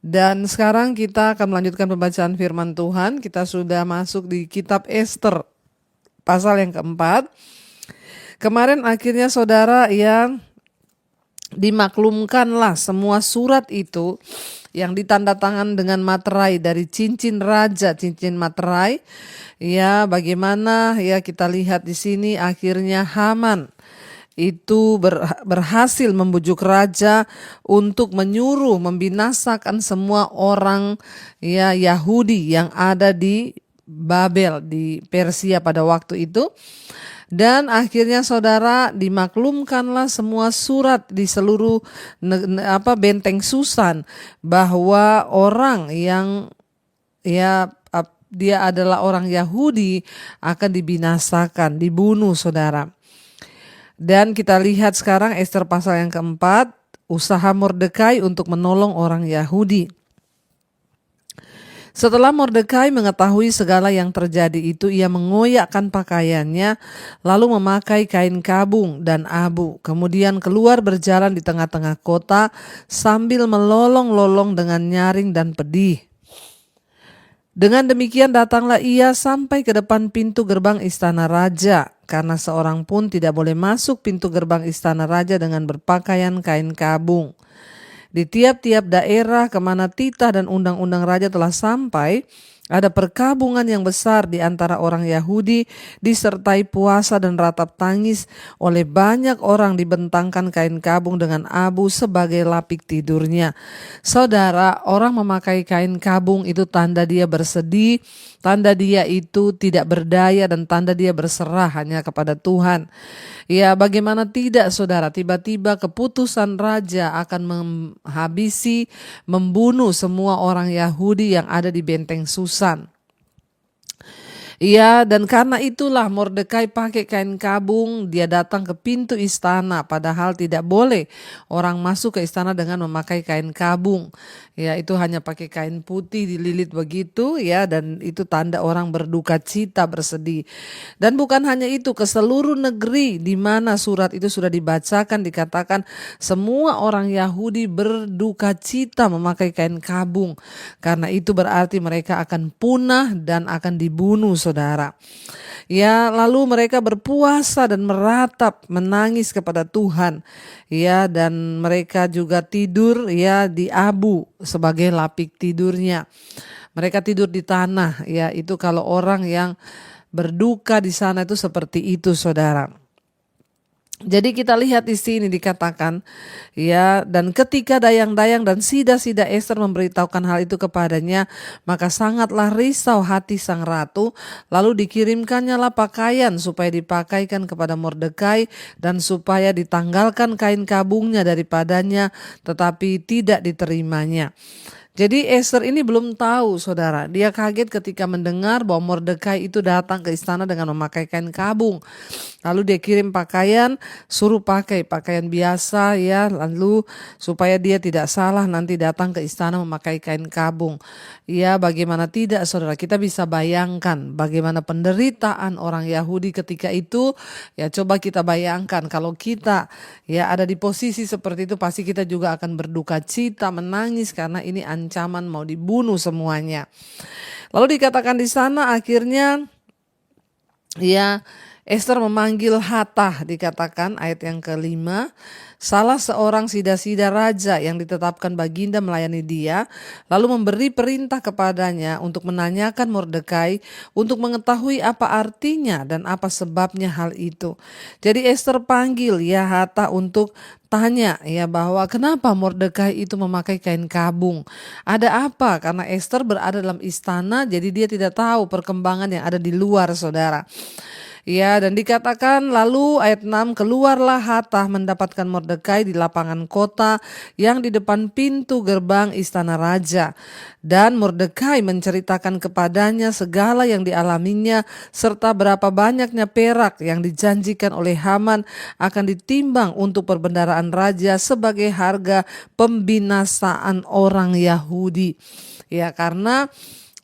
Dan sekarang kita akan melanjutkan pembacaan firman Tuhan. Kita sudah masuk di kitab Ester, pasal yang keempat. Kemarin akhirnya saudara yang dimaklumkanlah semua surat itu yang ditandatangan dengan materai dari cincin raja, cincin materai. Ya, bagaimana ya kita lihat di sini akhirnya Haman itu berhasil membujuk raja untuk menyuruh membinasakan semua orang ya Yahudi yang ada di Babel, di Persia pada waktu itu. Dan akhirnya saudara dimaklumkanlah semua surat di seluruh benteng Susan bahwa orang yang ya dia adalah orang Yahudi akan dibinasakan, dibunuh saudara. Dan kita lihat sekarang Ester pasal yang keempat, usaha Mordekai untuk menolong orang Yahudi. Setelah Mordekai mengetahui segala yang terjadi itu, ia mengoyakkan pakaiannya, lalu memakai kain kabung dan abu. Kemudian keluar berjalan di tengah-tengah kota sambil melolong-lolong dengan nyaring dan pedih. Dengan demikian datanglah ia sampai ke depan pintu gerbang istana raja, karena seorang pun tidak boleh masuk pintu gerbang istana raja dengan berpakaian kain kabung. Di tiap-tiap daerah kemana titah dan undang-undang raja telah sampai, ada perkabungan yang besar di antara orang Yahudi, disertai puasa dan ratap tangis. Oleh banyak orang dibentangkan kain kabung dengan abu sebagai lapik tidurnya. Saudara, orang memakai kain kabung itu tanda dia bersedih, tanda dia itu tidak berdaya, dan tanda dia berserah hanya kepada Tuhan. Ya, bagaimana tidak saudara, tiba-tiba keputusan raja akan menghabisi, membunuh semua orang Yahudi yang ada di benteng Susan. Ya, dan karena itulah Mordekai pakai kain kabung, dia datang ke pintu istana, padahal tidak boleh orang masuk ke istana dengan memakai kain kabung. Ya, itu hanya pakai kain putih dililit begitu ya, dan itu tanda orang berduka cita, bersedih. Dan bukan hanya itu, ke seluruh negeri di mana surat itu sudah dibacakan dikatakan semua orang Yahudi berduka cita memakai kain kabung. Karena itu berarti mereka akan punah dan akan dibunuh saudara. Ya, lalu mereka berpuasa dan meratap, menangis kepada Tuhan. Ya, dan mereka juga tidur ya di abu sebagai lapik tidurnya. Mereka tidur di tanah, ya itu kalau orang yang berduka di sana itu seperti itu saudara. Jadi kita lihat di sini dikatakan ya, dan ketika dayang-dayang dan sida-sida Ester memberitahukan hal itu kepadanya, maka sangatlah risau hati sang ratu, lalu dikirimkannya lah pakaian supaya dipakaikan kepada Mordekai dan supaya ditanggalkan kain kabungnya daripadanya, tetapi tidak diterimanya. Jadi Ester ini belum tahu saudara, dia kaget ketika mendengar bahwa Mordekai itu datang ke istana dengan memakai kain kabung. Lalu dia kirim pakaian, suruh pakai pakaian biasa ya, lalu supaya dia tidak salah nanti datang ke istana memakai kain kabung. Ya, bagaimana tidak saudara, kita bisa bayangkan bagaimana penderitaan orang Yahudi ketika itu. Ya, coba kita bayangkan kalau kita ya ada di posisi seperti itu, pasti kita juga akan berduka cita, menangis karena ini ancaman mau dibunuh semuanya. Lalu dikatakan di sana akhirnya ya Ester memanggil Hatah, dikatakan ayat yang kelima, salah seorang sida-sida raja yang ditetapkan baginda melayani dia, lalu memberi perintah kepadanya untuk menanyakan Mordekai untuk mengetahui apa artinya dan apa sebabnya hal itu. Jadi Ester panggil ya Hatah untuk tanya ya bahwa kenapa Mordekai itu memakai kain kabung. Ada apa? Karena Ester berada dalam istana, jadi dia tidak tahu perkembangan yang ada di luar saudara. Ya, dan dikatakan lalu ayat 6, keluarlah Hatah mendapatkan Mordekai di lapangan kota yang di depan pintu gerbang istana raja. Dan Mordekai menceritakan kepadanya segala yang dialaminya serta berapa banyaknya perak yang dijanjikan oleh Haman akan ditimbang untuk perbendaharaan raja sebagai harga pembinasaan orang Yahudi. Ya, karena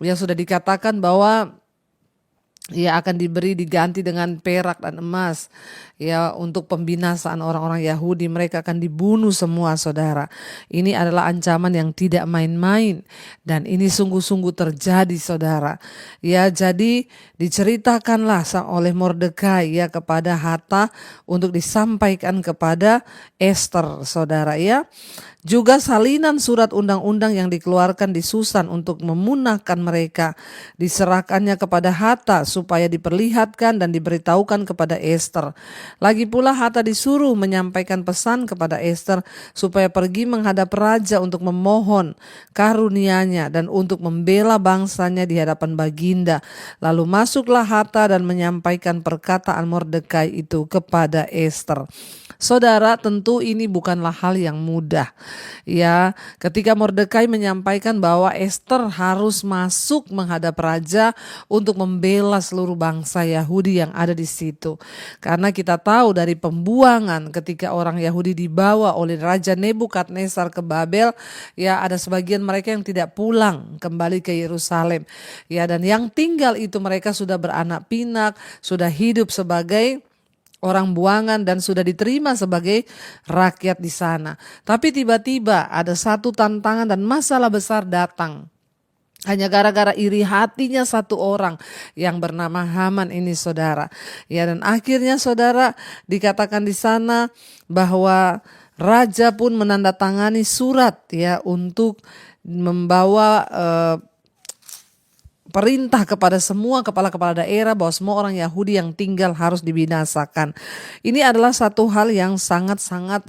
ya sudah dikatakan bahwa ia akan diganti dengan perak dan emas. Ya, untuk pembinasaan orang-orang Yahudi, mereka akan dibunuh semua, saudara. Ini adalah ancaman yang tidak main-main, dan ini sungguh-sungguh terjadi, saudara. Ya, jadi diceritakanlah oleh Mordekai ya kepada Hatta untuk disampaikan kepada Ester, saudara ya. Juga salinan surat undang-undang yang dikeluarkan di Susan untuk memunahkan mereka diserahkannya kepada Hatta supaya diperlihatkan dan diberitahukan kepada Ester. Lagi pula Hatta disuruh menyampaikan pesan kepada Ester supaya pergi menghadap raja untuk memohon karunia-Nya dan untuk membela bangsanya di hadapan baginda. Lalu masuklah Hatta dan menyampaikan perkataan Mordekai itu kepada Ester. Saudara, tentu ini bukanlah hal yang mudah. Ya, ketika Mordekai menyampaikan bahwa Ester harus masuk menghadap raja untuk membela seluruh bangsa Yahudi yang ada di situ. Karena kita tahu dari pembuangan ketika orang Yahudi dibawa oleh Raja Nebukadnezar ke Babel, ya ada sebagian mereka yang tidak pulang kembali ke Yerusalem. Ya, dan yang tinggal itu mereka sudah beranak pinak, sudah hidup sebagai orang buangan dan sudah diterima sebagai rakyat di sana. Tapi tiba-tiba ada satu tantangan dan masalah besar datang. Hanya gara-gara iri hatinya satu orang yang bernama Haman ini, saudara. Ya, dan akhirnya saudara dikatakan di sana bahwa raja pun menandatangani surat ya untuk membawa perintah kepada semua kepala-kepala daerah bahwa semua orang Yahudi yang tinggal harus dibinasakan. Ini adalah satu hal yang sangat-sangat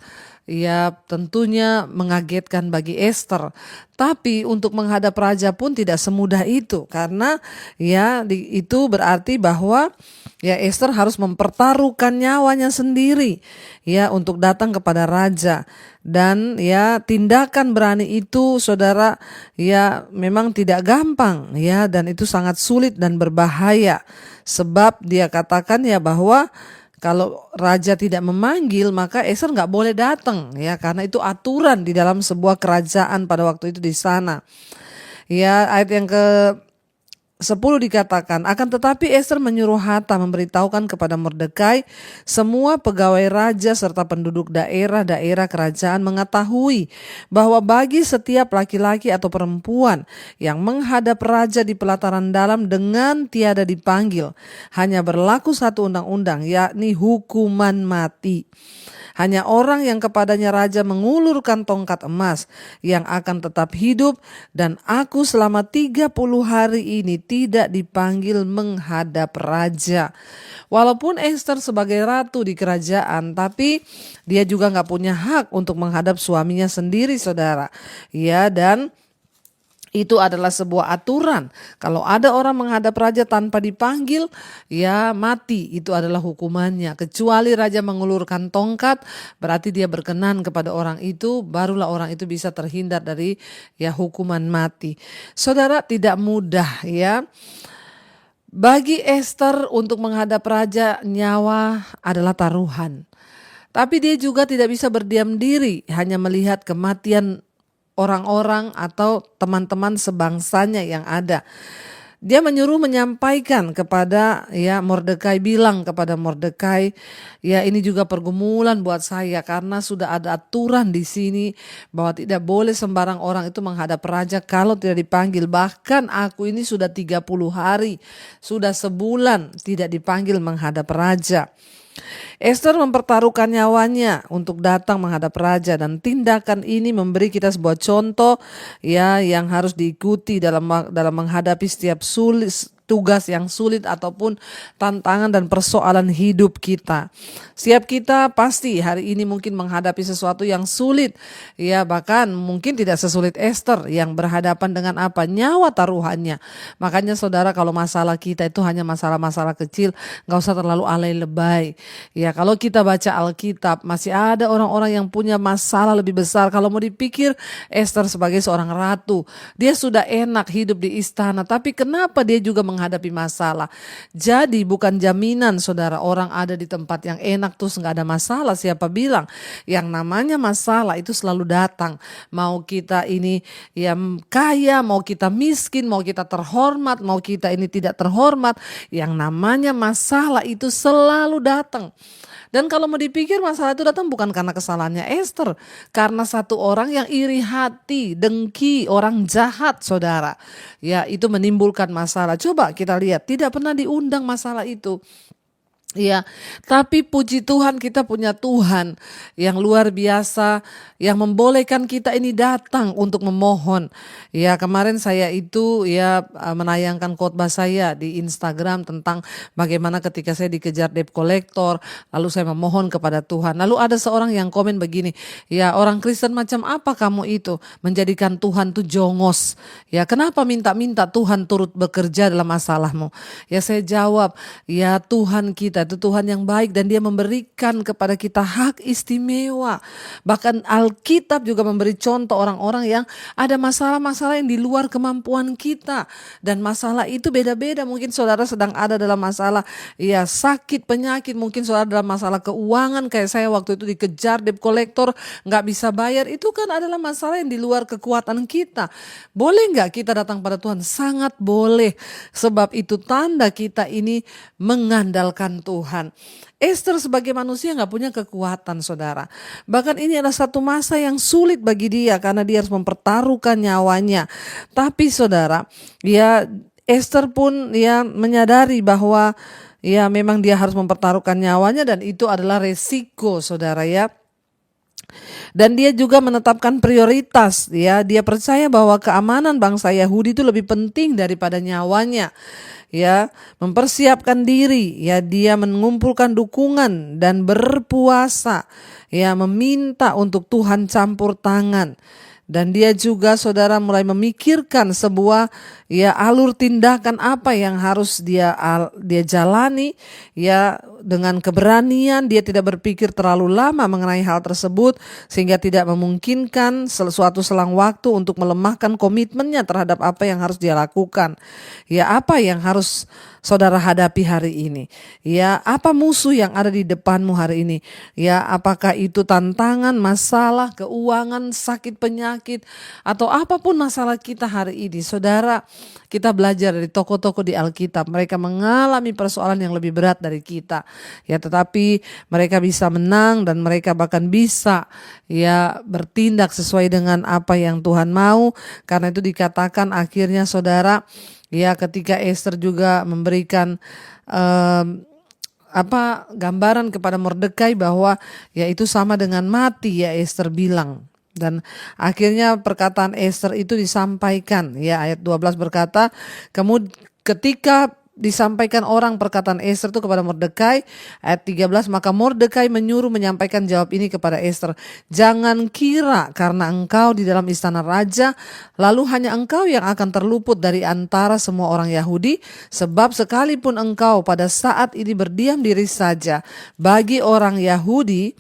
ya tentunya mengagetkan bagi Ester. Tapi untuk menghadap raja pun tidak semudah itu, karena ya itu berarti bahwa ya Ester harus mempertaruhkan nyawanya sendiri ya untuk datang kepada raja. Dan ya tindakan berani itu, saudara, ya memang tidak gampang ya, dan itu sangat sulit dan berbahaya. Sebab dia katakan ya bahwa kalau raja tidak memanggil maka Ester nggak boleh datang ya, karena itu aturan di dalam sebuah kerajaan pada waktu itu di sana. Ya, ayat yang ke-10 dikatakan, akan tetapi Ester menyuruh Hatta memberitahukan kepada Mordekai semua pegawai raja serta penduduk daerah-daerah kerajaan mengetahui bahwa bagi setiap laki-laki atau perempuan yang menghadap raja di pelataran dalam dengan tiada dipanggil, hanya berlaku satu undang-undang, yakni hukuman mati. Hanya orang yang kepadanya raja mengulurkan tongkat emas yang akan tetap hidup, dan aku selama 30 hari ini tidak dipanggil menghadap raja. Walaupun Ester sebagai ratu di kerajaan, tapi dia juga gak punya hak untuk menghadap suaminya sendiri, saudara. Ya, dan itu adalah sebuah aturan. Kalau ada orang menghadap raja tanpa dipanggil, ya mati. Itu adalah hukumannya. Kecuali raja mengulurkan tongkat, berarti dia berkenan kepada orang itu, barulah orang itu bisa terhindar dari ya hukuman mati. Saudara, tidak mudah ya. Bagi Ester untuk menghadap raja, nyawa adalah taruhan. Tapi dia juga tidak bisa berdiam diri hanya melihat kematian orang-orang atau teman-teman sebangsanya yang ada. Dia menyuruh menyampaikan kepada ya Mordekai, bilang kepada Mordekai, ya ini juga pergumulan buat saya karena sudah ada aturan di sini bahwa tidak boleh sembarang orang itu menghadap raja kalau tidak dipanggil. Bahkan aku ini sudah 30 hari, sudah sebulan tidak dipanggil menghadap raja. Ester mempertaruhkan nyawanya untuk datang menghadap raja, dan tindakan ini memberi kita sebuah contoh ya yang harus diikuti dalam menghadapi setiap tugas yang sulit ataupun tantangan dan persoalan hidup kita. Setiap kita pasti hari ini mungkin menghadapi sesuatu yang sulit, ya bahkan mungkin tidak sesulit Ester yang berhadapan dengan apa? Nyawa taruhannya. Makanya saudara, kalau masalah kita itu hanya masalah-masalah kecil, gak usah terlalu alay lebay. Ya, kalau kita baca Alkitab, masih ada orang-orang yang punya masalah lebih besar. Kalau mau dipikir, Ester sebagai seorang ratu, dia sudah enak hidup di istana, tapi kenapa dia juga menghadapi masalah. Jadi bukan jaminan saudara orang ada di tempat yang enak terus nggak ada masalah. Siapa bilang? Yang namanya masalah itu selalu datang. Mau kita ini ya kaya, mau kita miskin, mau kita terhormat, mau kita ini tidak terhormat. Yang namanya masalah itu selalu datang. Dan kalau mau dipikir masalah itu datang bukan karena kesalahannya Ester. Karena satu orang yang iri hati, dengki, orang jahat saudara. Ya itu menimbulkan masalah. Coba kita lihat, tidak pernah diundang masalah itu. Ya, tapi puji Tuhan kita punya Tuhan yang luar biasa yang membolehkan kita ini datang untuk memohon. Ya, kemarin saya itu menayangkan khotbah saya di Instagram tentang bagaimana ketika saya dikejar debt collector, lalu saya memohon kepada Tuhan. Lalu ada seorang yang komen begini, ya orang Kristen macam apa kamu itu menjadikan Tuhan tuh jongos. Ya, kenapa minta-minta Tuhan turut bekerja dalam masalahmu? Ya saya jawab, ya Tuhan kita itu Tuhan yang baik dan dia memberikan kepada kita hak istimewa. Bahkan Alkitab juga memberi contoh orang-orang yang ada masalah-masalah yang di luar kemampuan kita. Dan masalah itu beda-beda. Mungkin saudara sedang ada dalam masalah ya sakit, penyakit. Mungkin saudara dalam masalah keuangan. Kayak saya waktu itu dikejar debt collector, gak bisa bayar. Itu kan adalah masalah yang di luar kekuatan kita. Boleh gak kita datang pada Tuhan? Sangat boleh. Sebab itu tanda kita ini mengandalkan Tuhan. Ester sebagai manusia gak punya kekuatan saudara. Bahkan ini adalah satu masa yang sulit bagi dia karena dia harus mempertaruhkan nyawanya. Tapi saudara, ya Ester pun ya menyadari bahwa ya memang dia harus mempertaruhkan nyawanya dan itu adalah resiko saudara ya. Dan dia juga menetapkan prioritas ya. Dia percaya bahwa keamanan bangsa Yahudi itu lebih penting daripada nyawanya. Ya, mempersiapkan diri, ya dia mengumpulkan dukungan dan berpuasa, ya meminta untuk Tuhan campur tangan. Dan dia juga saudara mulai memikirkan sebuah ya alur tindakan apa yang harus dia jalani ya dengan keberanian. Dia tidak berpikir terlalu lama mengenai hal tersebut sehingga tidak memungkinkan suatu selang waktu untuk melemahkan komitmennya terhadap apa yang harus dia lakukan. Ya apa yang harus saudara hadapi hari ini? Ya apa musuh yang ada di depanmu hari ini? Ya apakah itu tantangan, masalah, keuangan, sakit, penyakit atau apapun masalah kita hari ini? Saudara, kita belajar dari tokoh-tokoh di Alkitab. Mereka mengalami persoalan yang lebih berat dari kita. Ya tetapi mereka bisa menang dan mereka bahkan bisa ya bertindak sesuai dengan apa yang Tuhan mau. Karena itu dikatakan akhirnya saudara, ya ketika Ester juga memberikan gambaran kepada Mordekai bahwa ya itu sama dengan mati ya Ester bilang. Dan akhirnya perkataan Ester itu disampaikan ya ayat 12 berkata, kemudian ketika disampaikan orang perkataan Ester itu kepada Mordekai, ayat 13, maka Mordekai menyuruh menyampaikan jawab ini kepada Ester. Jangan kira karena engkau di dalam istana raja, lalu hanya engkau yang akan terluput dari antara semua orang Yahudi, sebab sekalipun engkau pada saat ini berdiam diri saja, bagi orang Yahudi,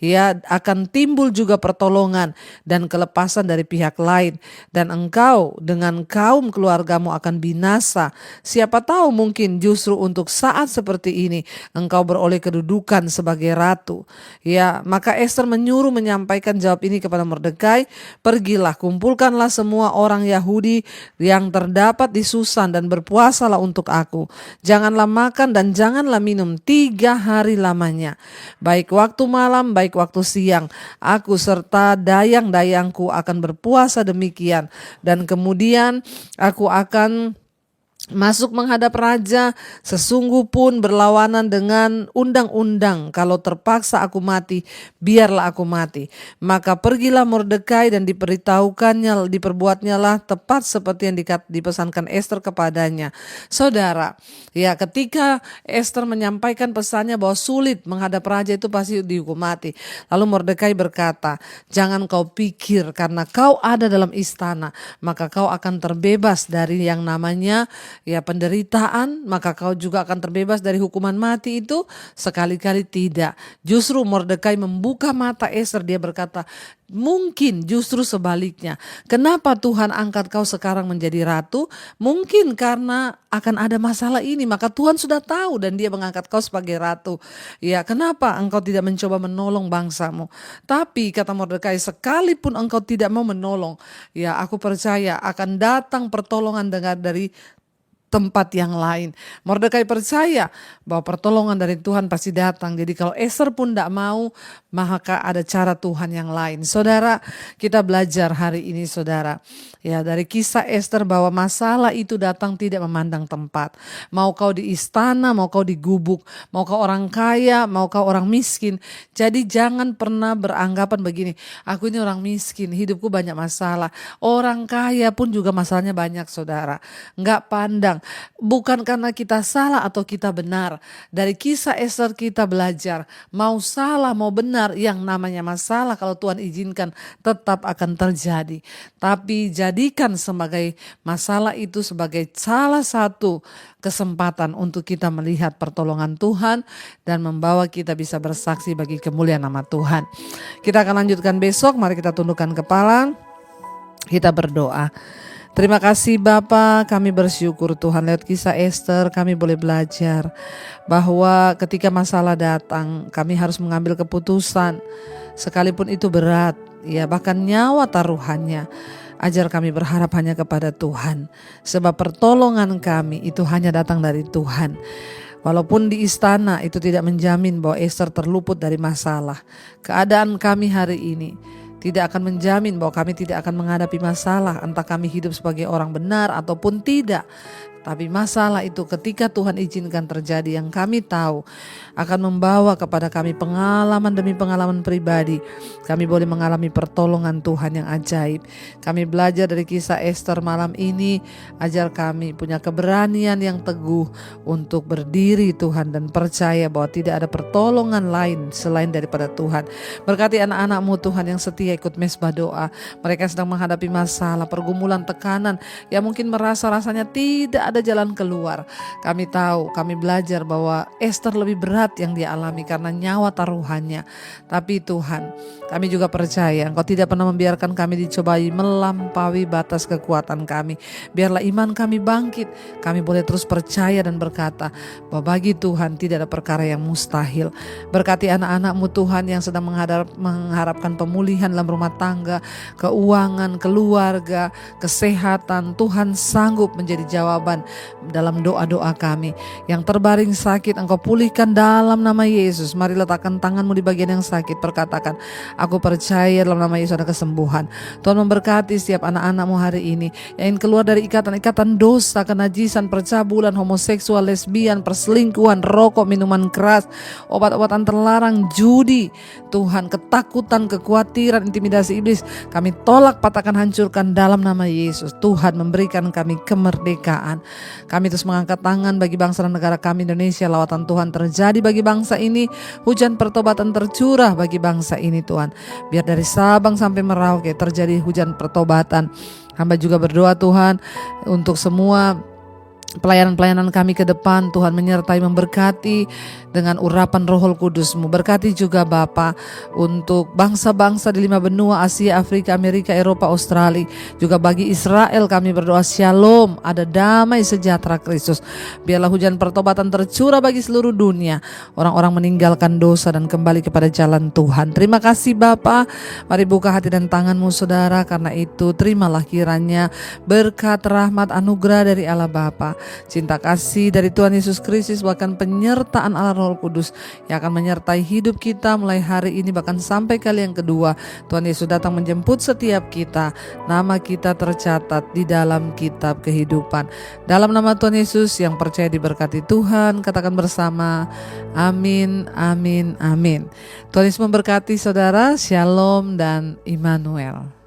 ya akan timbul juga pertolongan dan kelepasan dari pihak lain. Dan engkau dengan kaum keluargamu akan binasa. Siapa tahu mungkin justru untuk saat seperti ini engkau beroleh kedudukan sebagai ratu. Ya, maka Ester menyuruh menyampaikan jawab ini kepada Mordekai. Pergilah, kumpulkanlah semua orang Yahudi yang terdapat di Susan dan berpuasalah untuk aku. Janganlah makan dan janganlah minum 3 hari lamanya. Baik waktu malam, baik waktu siang, aku serta dayang-dayangku akan berpuasa demikian. Dan kemudian aku akan masuk menghadap raja, sesungguh pun berlawanan dengan undang-undang. Kalau terpaksa aku mati, biarlah aku mati. Maka pergilah Mordekai dan diperbuatnya lah tepat seperti yang dipesankan Ester kepadanya. Saudara, ya ketika Ester menyampaikan pesannya bahwa sulit menghadap raja itu pasti dihukum mati. Lalu Mordekai berkata, jangan kau pikir karena kau ada dalam istana, maka kau akan terbebas dari yang namanya ya penderitaan, maka kau juga akan terbebas dari hukuman mati itu? Sekali-kali tidak. Justru Mordekai membuka mata Ester, dia berkata, mungkin justru sebaliknya. Kenapa Tuhan angkat kau sekarang menjadi ratu? Mungkin karena akan ada masalah ini, maka Tuhan sudah tahu dan dia mengangkat kau sebagai ratu. Ya, kenapa engkau tidak mencoba menolong bangsamu? Tapi kata Mordekai, sekalipun engkau tidak mau menolong, ya aku percaya akan datang pertolongan dari tempat yang lain. Mordekai percaya bahwa pertolongan dari Tuhan pasti datang. Jadi kalau Ester pun tidak mau, maka ada cara Tuhan yang lain. Saudara, kita belajar hari ini saudara, ya dari kisah Ester bahwa masalah itu datang tidak memandang tempat. Mau kau di istana, mau kau di gubuk, mau kau orang kaya, mau kau orang miskin. Jadi jangan pernah beranggapan begini, aku ini orang miskin, hidupku banyak masalah. Orang kaya pun juga masalahnya banyak saudara. Enggak pandang. Bukan karena kita salah atau kita benar. Dari kisah Ester kita belajar, mau salah mau benar, yang namanya masalah kalau Tuhan izinkan tetap akan terjadi. Tapi jadikan sebagai masalah itu sebagai salah satu kesempatan untuk kita melihat pertolongan Tuhan dan membawa kita bisa bersaksi bagi kemuliaan nama Tuhan. Kita akan lanjutkan besok, mari kita tundukkan kepala, kita berdoa. Terima kasih Bapa, kami bersyukur Tuhan lewat kisah Ester kami boleh belajar bahwa ketika masalah datang kami harus mengambil keputusan sekalipun itu berat, ya bahkan nyawa taruhannya. Ajar kami berharap hanya kepada Tuhan, sebab pertolongan kami itu hanya datang dari Tuhan. Walaupun di istana itu tidak menjamin bahwa Ester terluput dari masalah, keadaan kami hari ini tidak akan menjamin bahwa kami tidak akan menghadapi masalah, entah kami hidup sebagai orang benar ataupun tidak. Tapi masalah itu ketika Tuhan izinkan terjadi, yang kami tahu akan membawa kepada kami pengalaman demi pengalaman pribadi. Kami boleh mengalami pertolongan Tuhan yang ajaib. Kami belajar dari kisah Ester malam ini, ajar kami punya keberanian yang teguh untuk berdiri Tuhan dan percaya bahwa tidak ada pertolongan lain selain daripada Tuhan. Berkati anak-anak-Mu Tuhan yang setia ikut mesbah doa. Mereka sedang menghadapi masalah, pergumulan, tekanan yang mungkin merasa-rasanya tidak ada jalan keluar. Kami tahu, kami belajar bahwa Ester lebih berat yang dia alami karena nyawa taruhannya. Tapi Tuhan, kami juga percaya Engkau tidak pernah membiarkan kami dicobai melampaui batas kekuatan kami. Biarlah iman kami bangkit, kami boleh terus percaya dan berkata bahwa bagi Tuhan tidak ada perkara yang mustahil. Berkati anak-anak-Mu Tuhan yang sedang mengharapkan pemulihan dalam rumah tangga, keuangan, keluarga, kesehatan. Tuhan sanggup menjadi jawaban dalam doa-doa kami. Yang terbaring sakit Engkau pulihkan dalam nama Yesus. Mari letakkan tanganmu di bagian yang sakit, perkatakan, aku percaya dalam nama Yesus ada kesembuhan. Tuhan memberkati setiap anak-anak-Mu hari ini yang ingin keluar dari ikatan-ikatan dosa, kenajisan, percabulan, homoseksual, lesbian, perselingkuhan, rokok, minuman keras, obat-obatan terlarang, judi. Tuhan, ketakutan, kekhawatiran, intimidasi iblis, kami tolak, patahkan, hancurkan dalam nama Yesus. Tuhan memberikan kami kemerdekaan. Kami terus mengangkat tangan bagi bangsa dan negara kami Indonesia. Lawatan Tuhan terjadi bagi bangsa ini. Hujan pertobatan tercurah bagi bangsa ini Tuhan. Biar dari Sabang sampai Merauke terjadi hujan pertobatan. Hamba juga berdoa Tuhan untuk semua pelayanan-pelayanan kami ke depan. Tuhan menyertai, memberkati dengan urapan Roh Kudus-Mu. Berkati juga Bapa untuk bangsa-bangsa di 5 benua, Asia, Afrika, Amerika, Eropa, Australia. Juga bagi Israel kami berdoa shalom, ada damai sejahtera Kristus. Biarlah hujan pertobatan tercurah bagi seluruh dunia. Orang-orang meninggalkan dosa dan kembali kepada jalan Tuhan. Terima kasih Bapa. Mari buka hati dan tanganmu saudara. Karena itu terimalah kiranya berkat, rahmat, anugerah dari Allah Bapa, cinta kasih dari Tuhan Yesus Kristus, bahkan penyertaan Allah Roh Kudus yang akan menyertai hidup kita mulai hari ini bahkan sampai kali yang kedua. Tuhan Yesus datang menjemput setiap kita. Nama kita tercatat di dalam kitab kehidupan. Dalam nama Tuhan Yesus yang percaya diberkati Tuhan, katakan bersama, amin, amin, amin. Tuhan Yesus memberkati saudara. Shalom dan Immanuel.